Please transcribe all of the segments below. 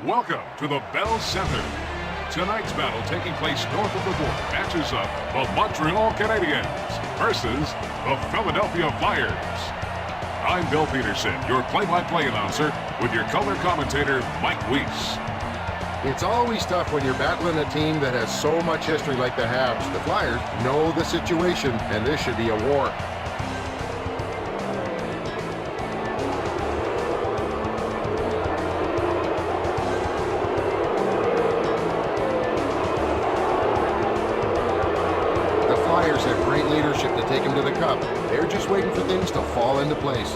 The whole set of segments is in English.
Welcome to the Bell Center. Tonight's battle taking place north of the border matches up the Montreal Canadiens versus the Philadelphia Flyers. I'm Bill Peterson, your play-by-play announcer, with your color commentator, Mike Weiss. It's always tough when you're battling a team that has so much history like the Habs. The Flyers know the situation, and this should be a war. The Flyers have great leadership to take them to the cup. They're just waiting for things to fall into place.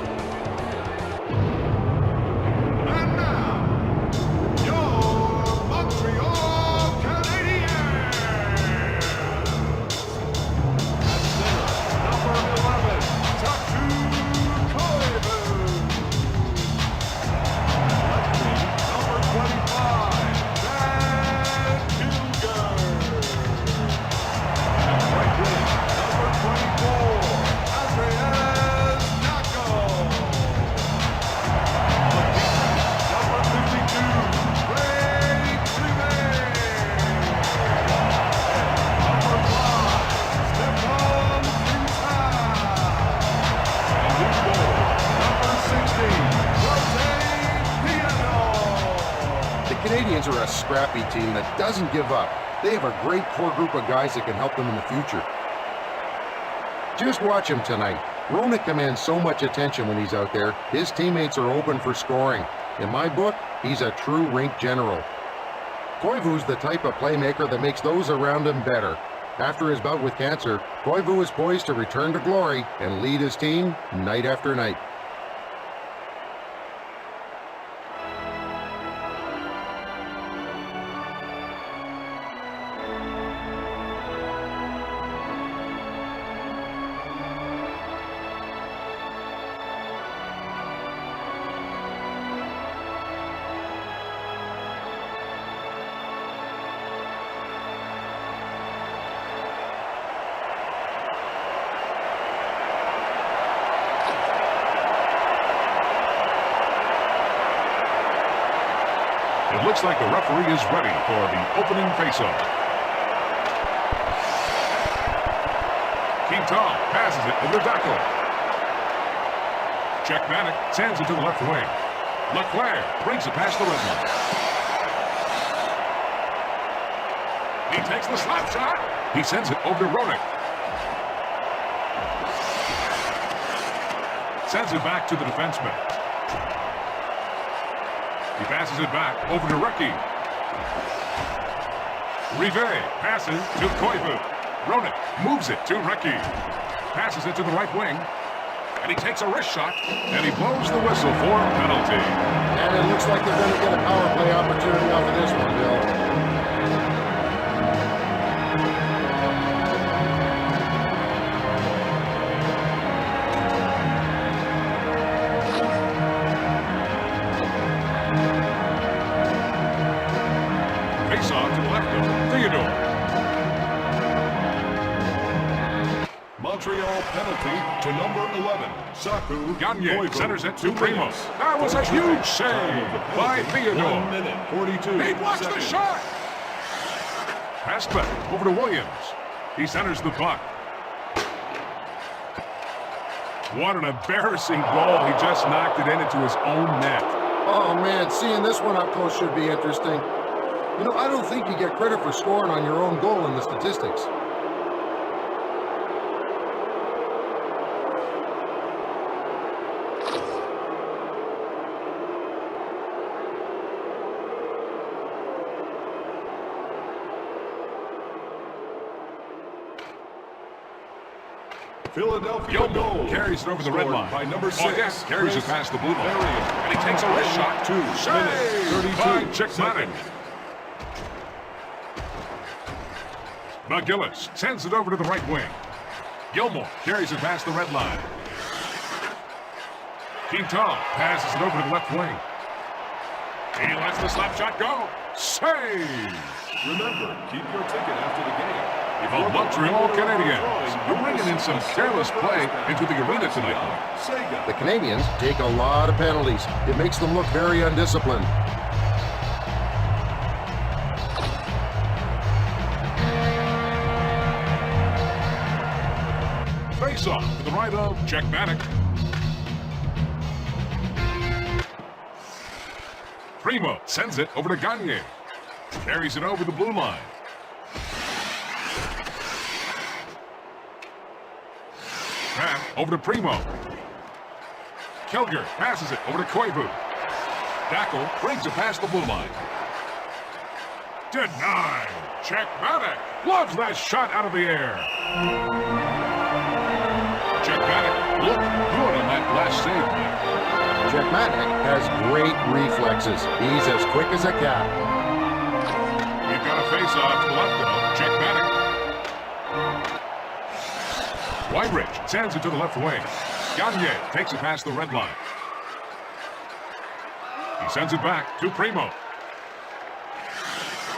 The Canadiens are a scrappy team that doesn't give up. They have a great core group of guys that can help them in the future. Just watch him tonight. Roenick commands so much attention when he's out there. His teammates are open for scoring. In my book, he's a true rink general. Koivu's the type of playmaker that makes those around him better. After his bout with cancer, Koivu is poised to return to glory and lead his team night after night. It looks like the referee is ready for the opening faceoff. Quintal passes it over Dackel. Checkmanic sends it to the left wing. Leclerc brings it past the red line. He takes the slap shot. He sends it over to Roenick. Sends it back to the defenseman. He passes it back over to Recchi. Rivet passes to Koivu. Roenick moves it to Recchi. Passes it to the right wing. And he takes a wrist shot. And he blows the whistle for a penalty. And it looks like they're going to get a power play opportunity off of this one, Bill. Face-off to the left of Theodore. Montreal penalty to number 11, Saku Gagne centers it to Primo. Primo. That was a huge save by 1 Theodore. minute, 42 He blocks the seconds. shot. Pass back over to Williams. He centers the puck. What an embarrassing goal. He just knocked it into his own net. Oh, man, seeing this one up close should be interesting. You know, I don't think you get credit for scoring on your own goal in the statistics. Philadelphia Gilmore goal. carries it over the red Scored line. by number 6. Oh, yes, carries it past the blue line. Varian. And he takes a wrist shot. 2 minutes, Saved 32 by Checkmanic. seconds. McGillis sends it over to the right wing. Gilmore carries it past the red line. Quintal passes it over to the left wing. He lets the slap shot go. Save! Remember, keep your ticket after the game. The Montreal Canadiens are bringing in some careless play into the arena tonight. The Canadiens take a lot of penalties. It makes them look very undisciplined. Face-off to the right of Czechmanek. Primo sends it over to Gagne. Carries it over the blue line. Back over to Primo. Kilger passes it over to Koivu. Dackel brings it past the blue line. Denied. Czechmanek loves that shot out of the air. Czechmanek looked good on that last save. Czechmanek has great reflexes. He's as quick as a cat. We've got a face-off to the left of Czechmanek. Weinrich sends it to the left wing. Gagne takes it past the red line. He sends it back to Primo.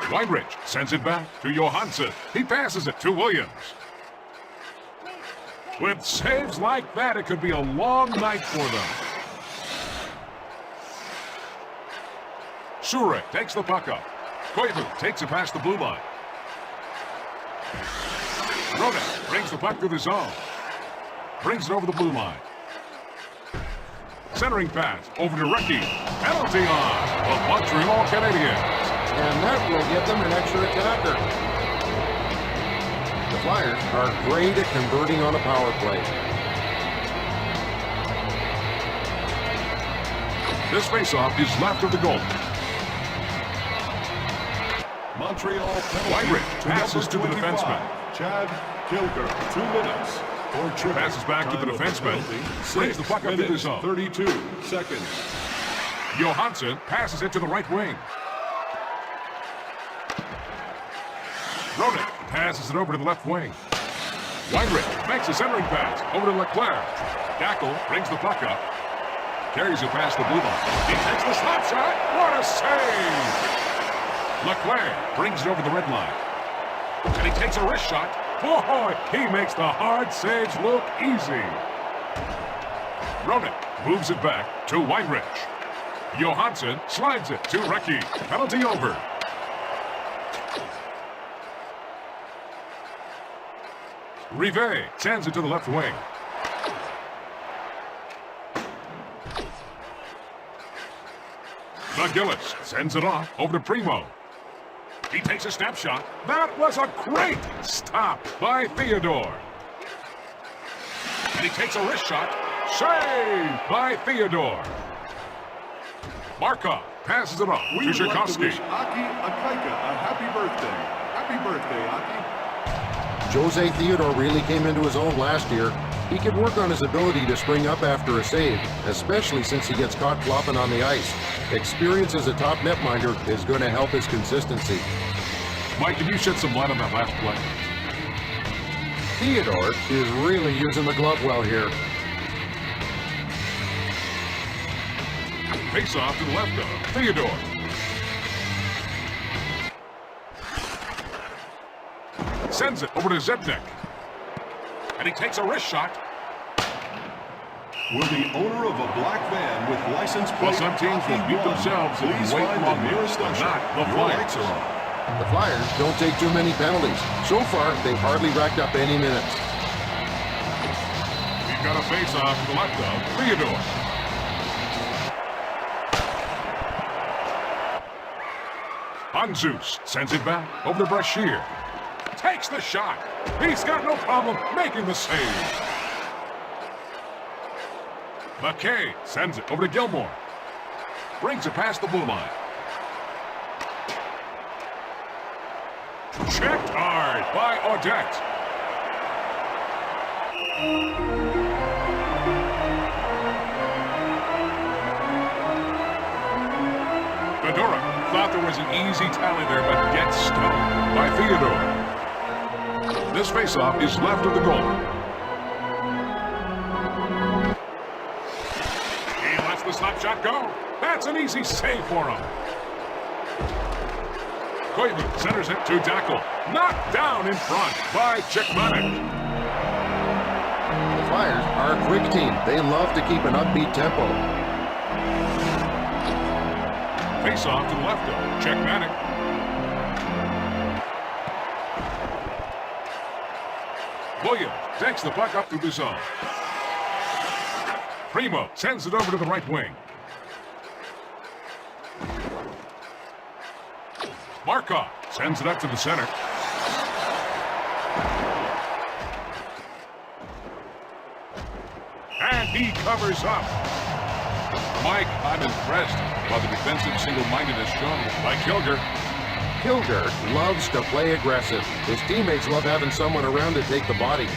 Weinrich sends it back to Johansson. He passes it to Williams. With saves like that, it could be a long night for them. Sure takes the puck up. Koivu takes it past the blue line. Rhoda brings the puck through the zone. Brings it over the blue line. Centering pass over to Recchi. Penalty on the Montreal Canadiens. And that will give them an extra attacker. The Flyers are great at converting on a power play. This faceoff is left of the goal. Montreal penalty. Weinrich passes to the defenseman. Chad Kilger, 2 minutes. For Trippett. Passes back to the defenseman. Brings the puck up to the zone. 32 seconds. Johansson passes it to the right wing. Rhoda passes it over to the left wing. Weinrich makes a centering pass over to Leclerc. Dackel brings the puck up. Carries it past the blue line. He takes the slap shot. What a save! Leclerc brings it over the red line. And he takes a wrist shot. Boy, he makes the hard saves look easy. Rhoda moves it back to Weinrich. Johansson slides it to Recchi. Penalty over. Rive sends it to the left wing. McGillis sends it off over to Primo. He takes a snapshot. That was a great stop by Theodore. And he takes a wrist shot. Saved by Theodore. Markov passes it off to We'd like to Tchaikovsky. wish Aki Akaika a happy birthday. Happy birthday, Aki. Jose Theodore really came into his own last year. He could work on his ability to spring up after a save, especially since he gets caught flopping on the ice. Experience as a top netminder is going to help his consistency. Mike, can you shed some light on that last play? Theodore is really using the glove well here. Face off to the left of Theodore. Sends it over to Zebnik. And he takes a wrist shot. Will the owner of a black van with license plate Well, some teams will beat Hockey themselves if please you wait find long the nearest enough, but usher. not the Your Flyers. lights are on. The Flyers don't take too many penalties. So far, they've hardly racked up any minutes. He's got a face-off to the left of Theodore. Hanzus sends it back over to Brashear. Takes the shot. He's got no problem making the save. McKay sends it over to Gilmore. Brings it past the blue line. Checked hard by Audette. Fedora thought there was an easy tally there, but gets stoned by Theodore. This faceoff is left of the goal. He lets the slap shot go. That's an easy save for him. Koivu centers it to Dackel. Knocked down in front by Czechmanek. The Flyers are a quick team. They love to keep an upbeat tempo. Face off to the left of Czechmanek. Williams takes the puck up through the zone. Primo sends it over to the right wing. Markov sends it up to the center. And he covers up. Mike, I'm impressed by the defensive single-mindedness shown by Kilger. Kilger loves to play aggressive. His teammates love having someone around to take the body.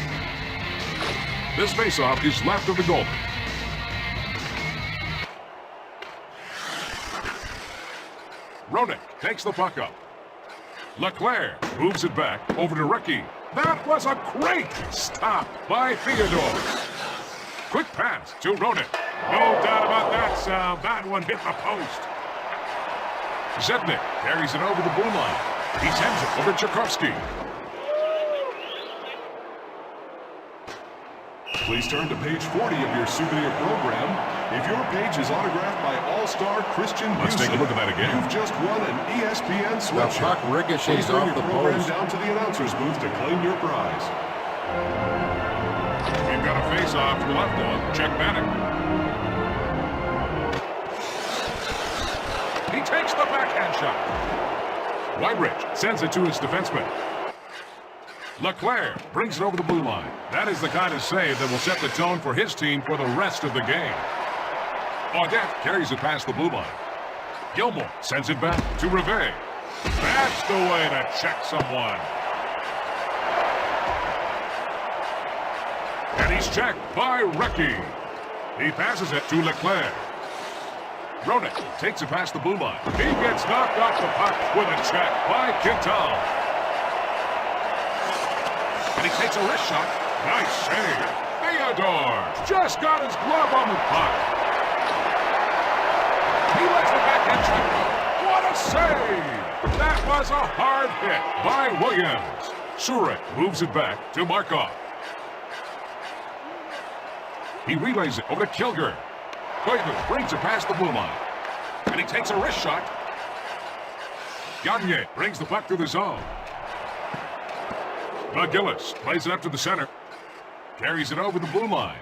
This faceoff is left of the goal. Roenick takes the puck up. Leclerc moves it back over to Ricky. That was a great stop by Theodore. Quick pass to Roenick. No doubt about that, Sal. That one hit the post. Zednik carries it over the blue line. He sends it over to Tchaikovsky. Please turn to page 40 of your souvenir program. If your page is autographed by All-Star Christian Let's take a look at that again. You've just won an ESPN The sweatshirt. puck ricochets Please bring off your the program post. down to the announcer's booth to claim your prize. We've got a face-off to the left wall. Check Bannock. He takes the backhand shot. Weinrich sends it to his defenseman. Leclerc brings it over the blue line. That is the kind of save that will set the tone for his team for the rest of the game. Audette carries it past the blue line. Gilmore sends it back to Rivet. That's the way to check someone. And he's checked by Recchi. He passes it to Leclerc. Roenick takes it past the blue line. He gets knocked off the puck with a check by Quintal. And he takes a wrist shot. Nice save. Theodore just got his glove on the puck. He lets the backhand shot go. What a save! That was a hard hit by Williams. Surek moves it back to Markov. He relays it over to Kilger. Koivu brings it past the blue line. And he takes a wrist shot. Gagne brings the puck through the zone. McGillis plays it up to the center. Carries it over the blue line.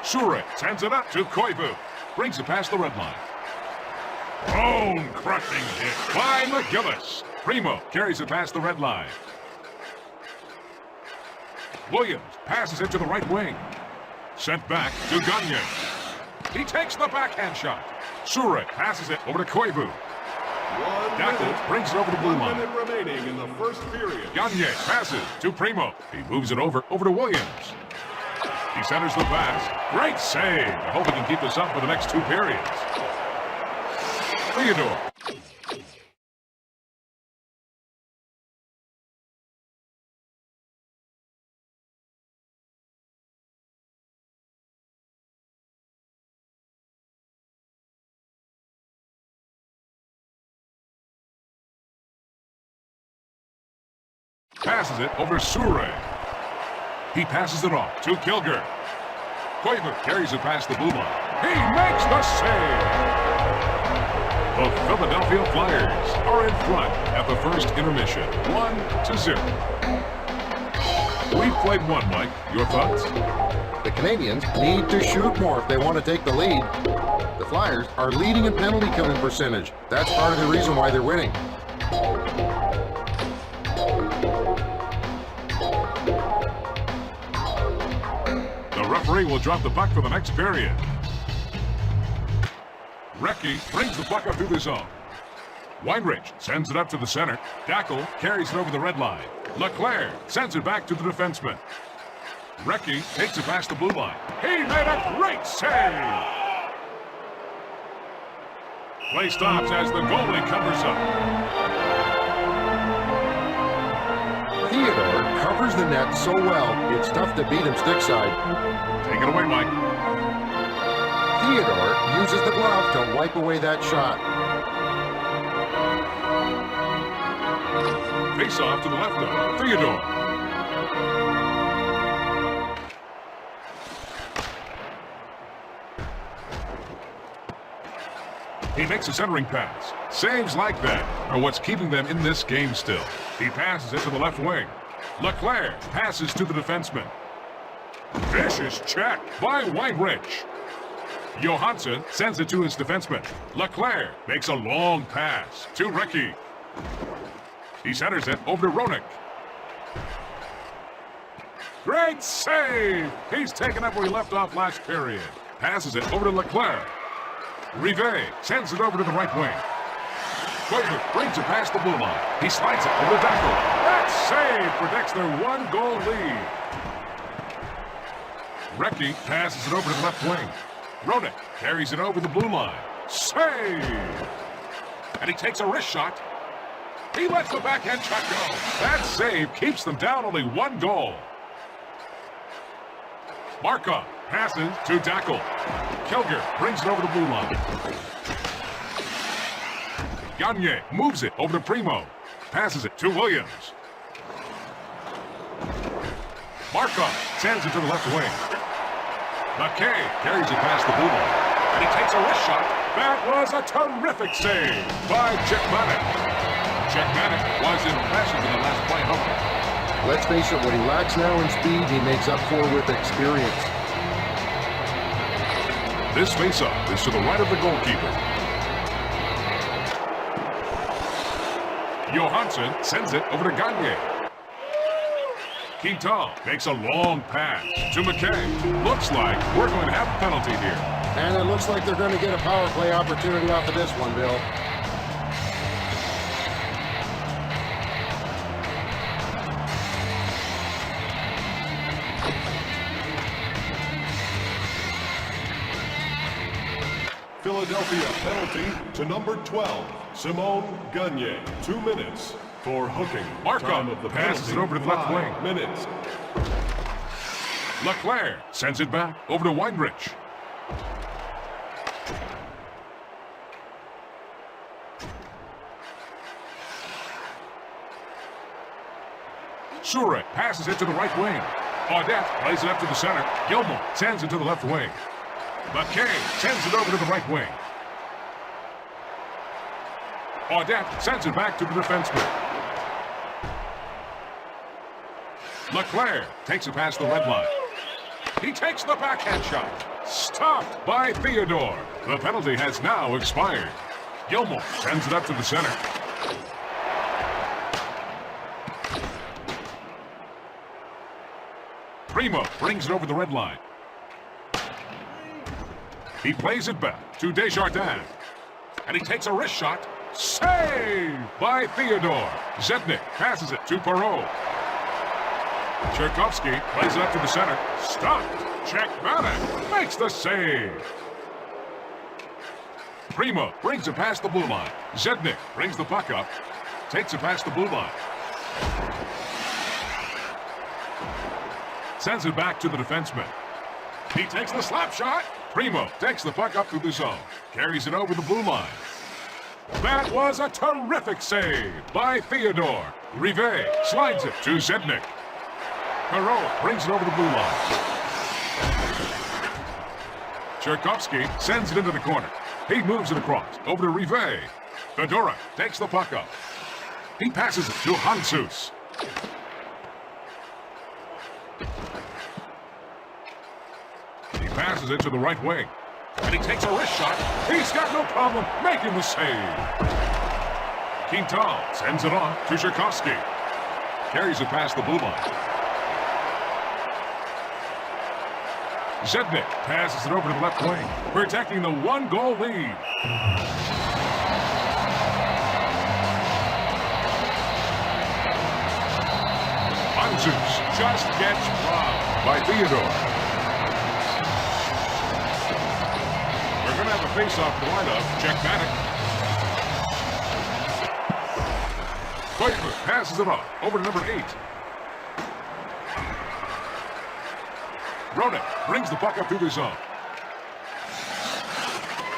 Surek sends it up to Koivu. Brings it past the red line. Bone-crushing hit by McGillis. Primo carries it past the red line. Williams passes it to the right wing. Sent back to Gagne. He takes the backhand shot. Surek passes it over to Koivu. Dackel brings it over the blue line. 1 minute remaining in the first period. Gagne passes to Primo. He moves it over to Williams. He centers the pass. Great save. I hope he can keep this up for the next 2 periods. Theodore. Passes it over Surek. He passes it off to Kilger. Koivu carries it past the blue line. He makes the save! The Philadelphia Flyers are in front at the first intermission, 1-0. We've played one, Mike. Your thoughts? The Canadiens need to shoot more if they want to take the lead. The Flyers are leading in penalty killing percentage. That's part of the reason why they're winning. The referee will drop the puck for the next period. Recchi brings the puck up through the zone. Weinrich sends it up to the center. Dackel carries it over the red line. Leclerc sends it back to the defenseman. Recchi takes it past the blue line. He made a great save! Play stops as the goalie covers up. Theodore covers the net so well, it's tough to beat him stick side. Take it away, Mike. Theodore uses the glove to wipe away that shot. Face off to the left of Theodore. He makes a centering pass. Saves like that are what's keeping them in this game still. He passes it to the left wing. Leclerc passes to the defenseman. Vicious check by Weinrich. Johansson sends it to his defenseman. Leclerc makes a long pass to Ricky. He centers it over to Roenick. Great save! He's taken up where he left off last period. Passes it over to Leclerc. Rivet sends it over to the right wing. Koivu brings it past the blue line. He slides it over to Dackel. That save protects their one-goal lead. Recchi passes it over to the left wing. Roenick carries it over the blue line. Save! And he takes a wrist shot. He lets the backhand shot go. That save keeps them down only one goal. Markov passes to Dackel. Kilger brings it over the blue line. Gagne moves it over to Primo. Passes it to Williams. Markov sends it to the left wing. McKay carries it past the blue line. And he takes a wrist shot. That was a terrific save by Czechmanek. Czechmanek was impressive in the last play, Hunter. Let's face it, what he lacks now in speed, he makes up for with experience. This face-off is to the right of the goalkeeper. Johansson sends it over to Gagne. Quintal makes a long pass to McKay. Looks like we're going to have a penalty here. And it looks like they're going to get a power play opportunity off of this one, Bill. Philadelphia penalty to number 12, Simone Gagne. 2 minutes for hooking. Markov Time of the passes it penalty, over to the left 5 wing. minutes. Leclerc sends it back over to Weinrich. Surek passes it to the right wing. Audette plays it up to the center. Gilmore sends it to the left wing. McKay sends it over to the right wing. Audette sends it back to the defenseman. Leclerc takes it past the red line. He takes the backhand shot. Stopped by Theodore. The penalty has now expired. Gilmore sends it up to the center. Primo brings it over the red line. He plays it back to Desjardins. And he takes a wrist shot. Saved by Theodore. Zednik passes it to Perreault. Cherkovsky plays it up to the center. Stopped. Czechmanek makes the save. Primo brings it past the blue line. Zednik brings the puck up. Takes it past the blue line. Sends it back to the defenseman. He takes the slap shot. Primo takes the puck up through the zone. Carries it over the blue line. That was a terrific save by Theodore. Rivet slides it to Zednik. Perreault brings it over the blue line. Cherkovsky sends it into the corner. He moves it across over to Rivet. Fedora takes the puck up. He passes it to Hansus. He passes it to the right wing. And he takes a wrist shot. He's got no problem making the save. Quintal sends it off to Cherkovsky. Carries it past the blue line. Zednik passes it over to the left wing, protecting the one-goal lead. Hansus just gets robbed by Theodore. We're going to have a face-off lineup. Czechmanek. Koivu passes it off over to number 8. Roenick brings the puck up through the zone.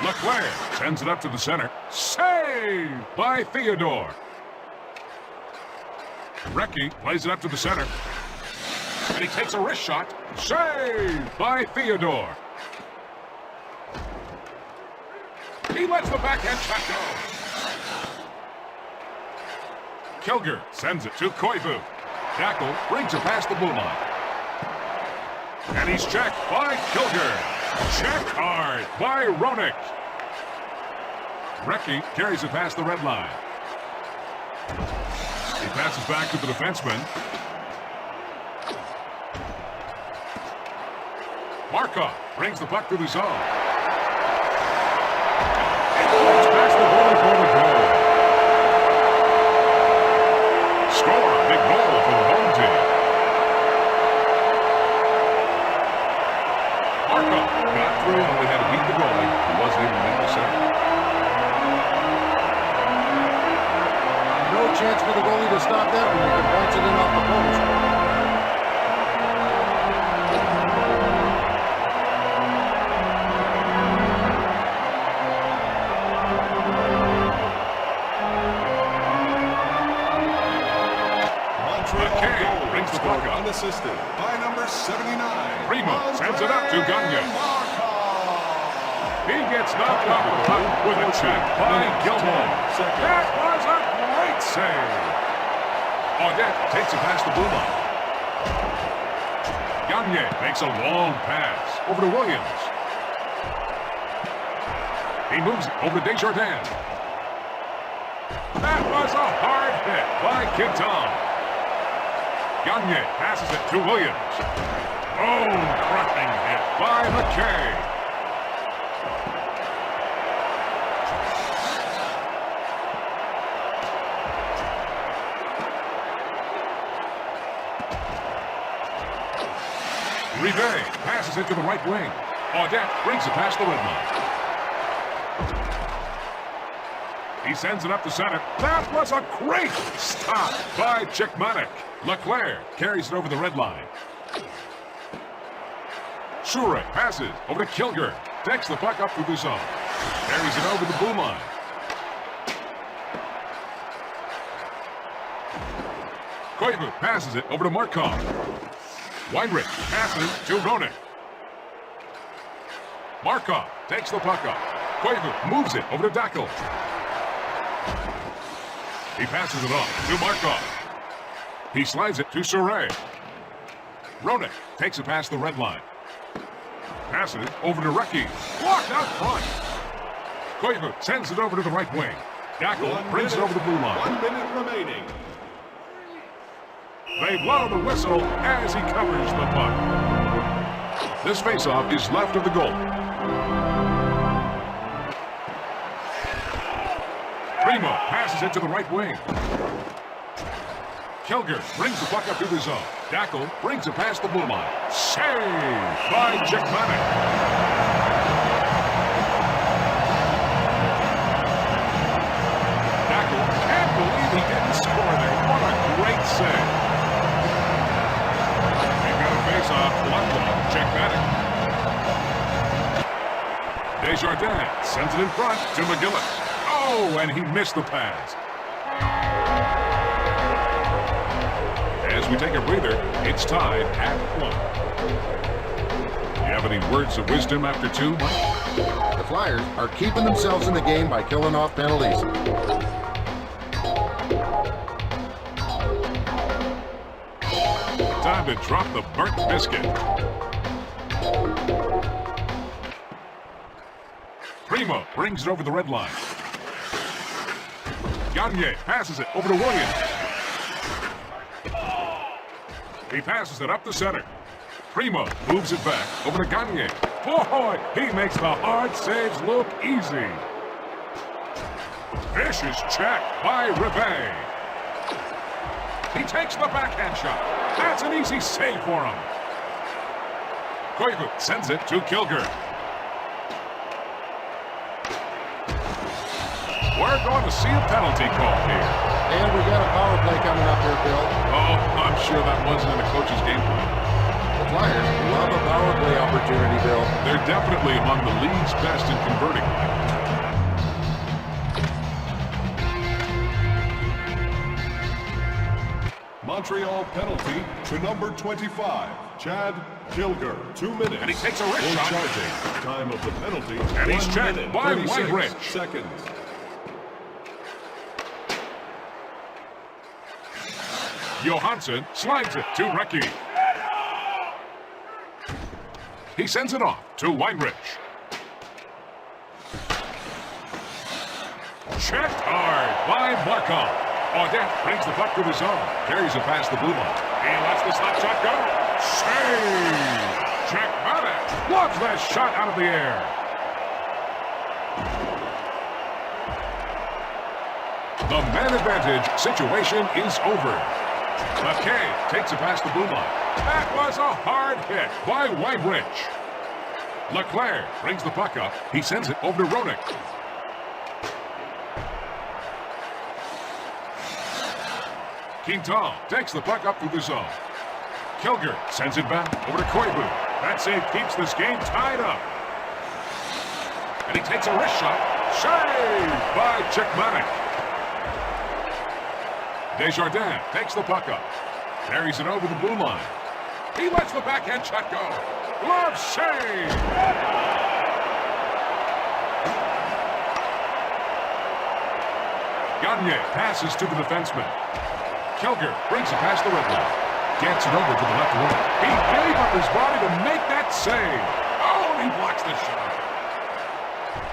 Leclerc sends it up to the center. Saved by Theodore. Recchi plays it up to the center. And he takes a wrist shot. Saved by Theodore. He lets the backhand shot go. Kilger sends it to Koivu. Dackle brings it past the blue line. And he's checked by Kilger. Check hard by Roenick. Recchi carries it past the red line. He passes back to the defenseman. Markov brings the puck through the zone. It floats past the goalie for the goal. Score, big goal for the home team. Markov got through and only had to beat the goalie, who wasn't even in the center. No chance for the goalie to stop that when he points it in off the post. Brings the puck up. Unassisted by number 79. Primo sends it up to Gagne. He gets knocked off the puck with a check by Gilmore. That was a great save. Audette takes it past the blue line. Gagne makes a long pass over to Williams. He moves it over to Desjardins. That was a hard hit by Quinton. Gagne passes it to Williams. Crushing hit by McKay. Rivet passes it to the right wing. Audette brings it past the red line. He sends it up the center. That was a great stop by Chickmanic. Leclerc carries it over the red line. Shure passes over to Kilger. Takes the puck up through the zone. Carries it over the blue line. Koivu passes it over to Markov. Weinrich passes to Roenick. Markov takes the puck up. Koivu moves it over to Dackle. He passes it off to Markov. He slides it to Sure. Roenick takes it past the red line. Passes over to Recchi. Blocked out front. Koivu sends it over to the right wing. Dackle brings it over the blue line. 1 minute remaining. They blow the whistle as he covers the puck. This faceoff is left of the goal. Primo passes it to the right wing. Kilger brings the puck up through the zone. Dackle brings it past the blue line. Saved by Chickmanic. Dackle can't believe he didn't score there. What a great save. They've got a face-off. Blocked off. Chickmanic. Desjardins sends it in front to McGillis. Oh, and he missed the pass. As we take a breather, it's tied at 1. Do you have any words of wisdom after 2, Mike? The Flyers are keeping themselves in the game by killing off penalties. Time to drop the burnt biscuit. Primo brings it over the red line. Gagne passes it over to Williams. He passes it up the center. Primo moves it back over to Gagne. Boy, he makes the hard saves look easy. Vicious check by Rivet. He takes the backhand shot. That's an easy save for him. Koivu sends it to Kilger. We're going to see a penalty call here. And we got a power play coming up here, Bill. Oh, I'm sure that wasn't in the coach's game plan. The Flyers love a power play opportunity, Bill. They're definitely among the league's best in converting. Montreal penalty to number 25, Chad Kilger. 2 minutes. And he takes a wrist shot. Charging. Time of the penalty. And he's 1 checked minute, by 36 Whiterich. seconds. Johansson slides it to Recchi. He sends it off to Whiterich. Checked hard by Markov. Audette brings the puck to the zone. Carries it past the blue line. He lets the slap shot go. Save! Check Maddox. Loves that shot out of the air. The man advantage situation is over. McKay takes it past the blue line. That was a hard hit by Whiterich. Leclerc brings the puck up. He sends it over to Roenick. Quintal takes the puck up through the zone. Kilger sends it back over to Koivu. That save keeps this game tied up. And he takes a wrist shot. Saved by Chickmanic. Desjardins takes the puck up. Carries it over the blue line. He lets the backhand shot go. Glove save. Gagne passes to the defenseman. Kilger brings it past the red line. Gets it over to the left wing. He gave up his body to make that save. Oh, he blocks the shot.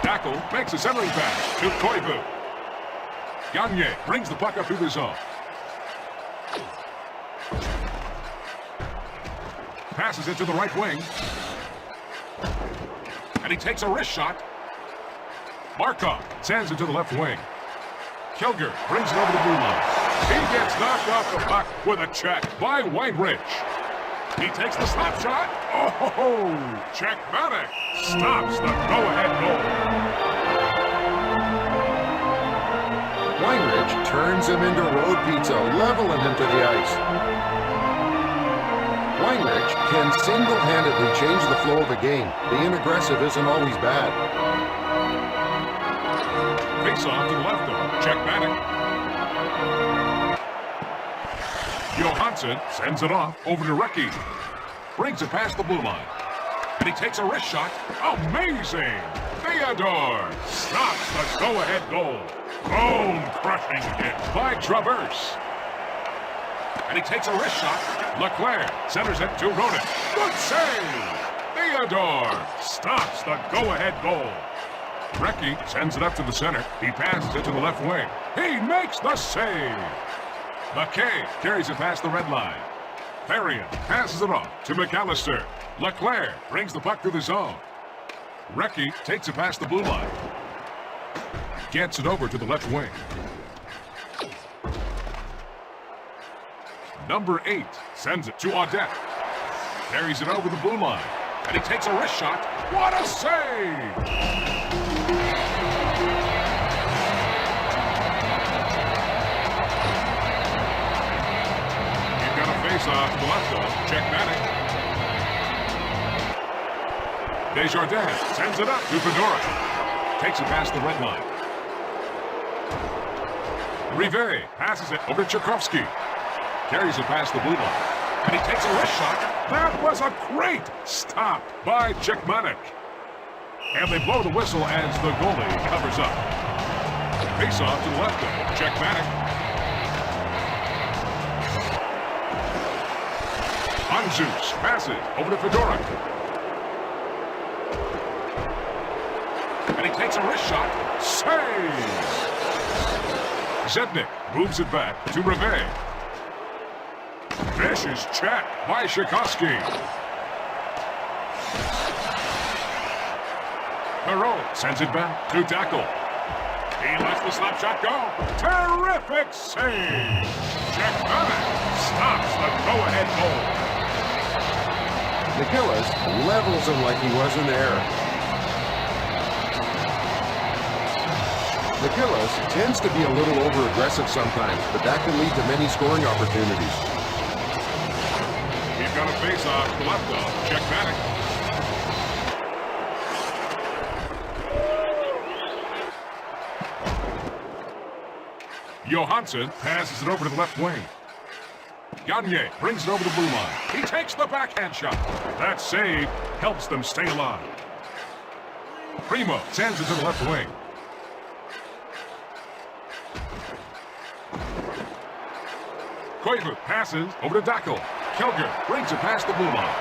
Tackle makes a centering pass to Koivu. Gagne brings the puck up through the zone. Passes it to the right wing. And he takes a wrist shot. Markov sends it to the left wing. Kilger brings it over the blue line. He gets knocked off the puck with a check by Whiterich. He takes the slap shot. Oh, Checkmanic stops the go-ahead goal. Whiterich turns him into road pizza, leveling him to the ice. Whiterich can single-handedly change the flow of a game. Being aggressive isn't always bad. Face off to the left of Checkmanic. Johansson sends it off over to Recchi. Brings it past the blue line. And he takes a wrist shot. Amazing! Theodore stops the go-ahead goal. Bone-crushing hit by Traverse. And he takes a wrist shot. Leclerc centers it to Roenick. Good save! Theodore stops the go-ahead goal. Recchi sends it up to the center. He passes it to the left wing. He makes the save. McKay carries it past the red line. Therian passes it off to McAllister. Leclerc brings the puck through the zone. Recchi takes it past the blue line. Gets it over to the left wing. Number 8 sends it to Audette. Carries it over the blue line. And he takes a wrist shot. What a save! Face-off to the left of Checkmanic. Desjardins sends it up to Fedora. Takes it past the red line. Rivet passes it over to Tchaikovsky. Carries it past the blue line. And he takes a wrist shot. That was a great stop by Checkmanic. And they blow the whistle as the goalie covers up. Face-off to the left of Checkmanic. Zeus passes over to Fedora. And he takes a wrist shot. Save! Zednik moves it back to Rivet. Vicious check by Tchaikovsky. Perrault sends it back to Tackle. He lets the slap shot go. Terrific save! Checkmanic stops the go-ahead goal. McGillis levels him like he was in the air. McGillis tends to be a little over-aggressive sometimes, but that can lead to many scoring opportunities. He's got a face-off to the left of Checkmanic. Johansson passes it over to the left wing. Gagne brings it over the blue line. He takes the backhand shot. That save helps them stay alive. Primo sends it to the left wing. Koivu passes over to Dackel. Kelger brings it past the blue line.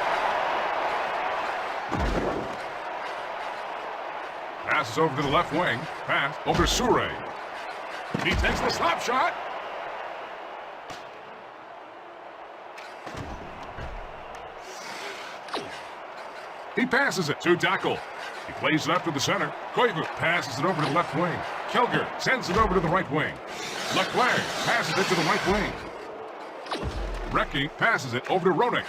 Passes over to the left wing. Pass over to Sure. He takes the slap shot. He passes it to Dackel. He plays it up to the center. Koivu passes it over to the left wing. Kelger sends it over to the right wing. Leclerc passes it to the right wing. Recchi passes it over to Ronick.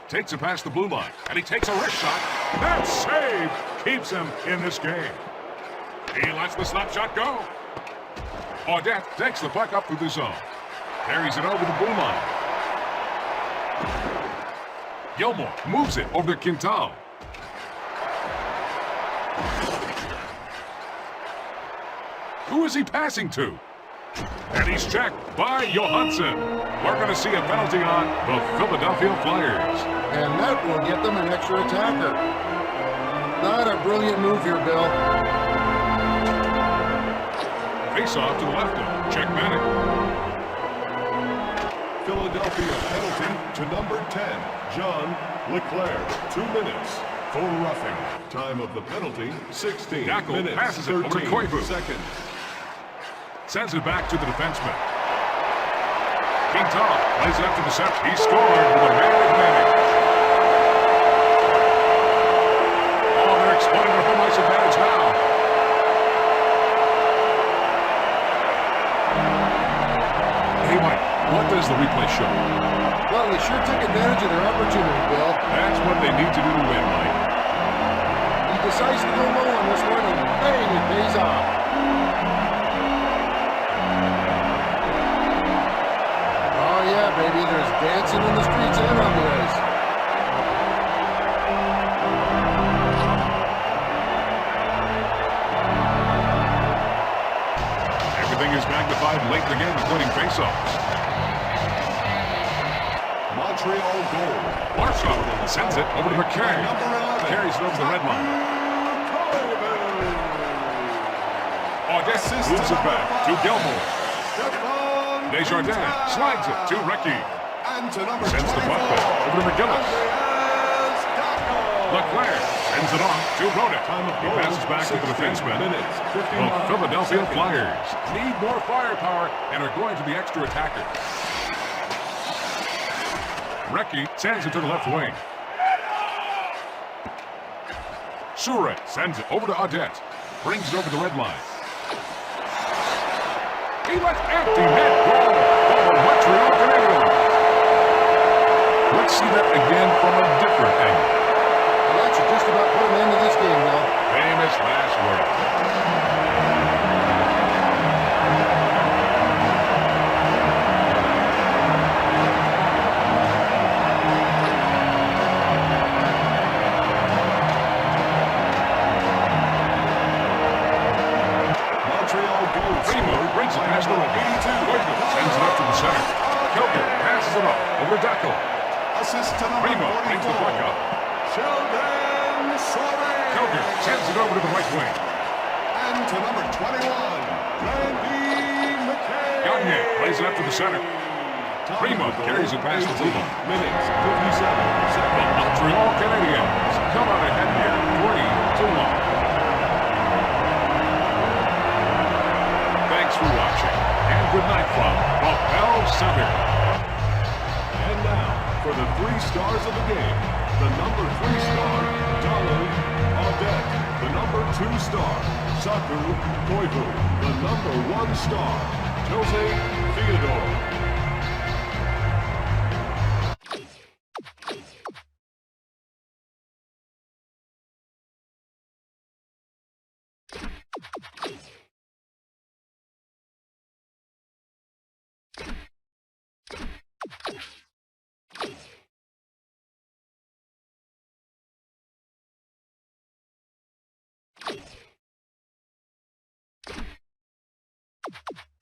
Takes it past the blue line, and he takes a wrist shot. That save keeps him in this game. He lets the slap shot go. Audette takes the puck up through the zone. Carries it over the blue line. Gilmore moves it over to Quintal. Who is he passing to? And he's checked by Johansson. We're going to see a penalty on the Philadelphia Flyers. And that will get them an extra attacker. Not a brilliant move here, Bill. Face off to the left wing. Check Manic. Philadelphia penalty to number 10, John Leclerc. 2 minutes for roughing. Time of the penalty, 16 Dackel minutes, passes it over to 13 Koivu. seconds. Sends it back to the defenseman. Quintal plays it up to the center. He scored with a man advantage. Oh, they're exploiting their home ice advantage now. Hey, Mike, what does the replay show? Well, they sure took advantage of their opportunity, Bill. That's what they need to do to win, Mike. He decides to go low on this one, and bang, it pays off. Oh, yeah, baby, there's dancing in the streets and on the ice. Everything is magnified late in the game, including faceoffs. Montreal goal. Marshall sends it over to McKay. Carries it over the red line. Audette moves it back to Gilmore. Desjardins slides it to Recchi. Sends the puck back over to McGillis. Leclerc sends it off to Ronick. He passes back to the defenseman. The Philadelphia Flyers need more firepower and are going to the extra attacker. Recchi sends it to the left wing. Sure sends it over to Audette. Brings it over the red line. He lets empty net goal for the Montreal Canadiens. Let's see that again from a different angle. Well, that should just about put an end to this game, Bill. Famous last words. Brings it past the line. 82. Sends it up to the center. Kelger passes it off over to Dackel. Assist to number Primo brings the puck up. Kelger sends it over to the right wing. And to number 21, Randy McKay. Gagne plays it up to the center. Primo carries it past the blue line. Minutes, 57 seconds. The Montreal Canadiens come out ahead here 3-1. Thanks for watching, and good night from the Bell Center. And now, for the 3 stars of the game, the number 3 star, Donald Audette. The number 2 star, Saku Koivu. The number 1 star, Jose Theodore. You